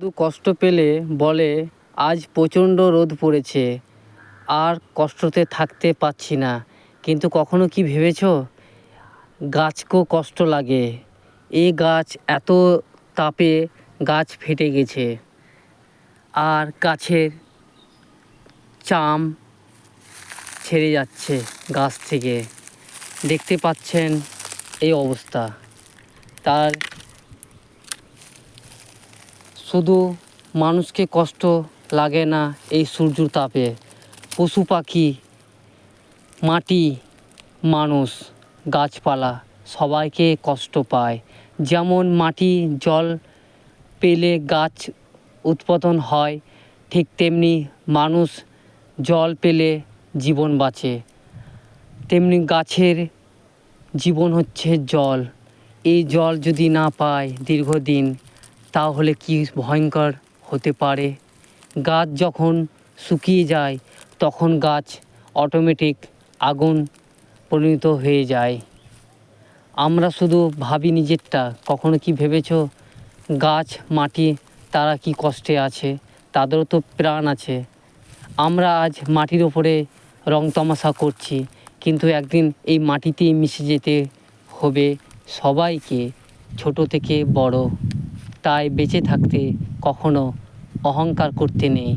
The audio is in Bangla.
শুধু কষ্ট পেলে বলে আজ প্রচণ্ড রোদ পড়েছে, আর কষ্টতে থাকতে পারছি না। কিন্তু কখনো কি ভেবেছো গাছকেও কষ্ট লাগে? এই গাছ এত তাপে গাছ ফেটে গেছে, আর গাছের চাম ছেড়ে যাচ্ছে গাছ থেকে। দেখতে পাচ্ছেন এই অবস্থা। তার শুধু মানুষকে কষ্ট লাগে না এই সূর্যের তাপে, পশু পাখি, মাটি, মানুষ, গাছপালা সবাইকে কষ্ট পায়। যেমন মাটি জল পেলে গাছ উৎপাদন হয়, ঠিক তেমনি মানুষ জল পেলে জীবন বাঁচে। তেমনি গাছের জীবন হচ্ছে জল। এই জল যদি না পায় দীর্ঘদিন, তাহলে কি ভয়ঙ্কর হতে পারে। গাছ যখন শুকিয়ে যায় তখন গাছ অটোমেটিক আগুন পরিণত হয়ে যায়। আমরা শুধু ভাবি নিজেরটা, কখনো কি ভেবেছো গাছ মাটি তারা কি কষ্টে আছে? তাদেরও তো প্রাণ আছে। আমরা আজ মাটির ওপরে রং তামাশা করছি, কিন্তু একদিন এই মাটিতেই মিশে যেতে হবে সবাইকে, ছোট থেকে বড়। তাই বেঁচে থাকতে কখনো অহংকার করতে নেই।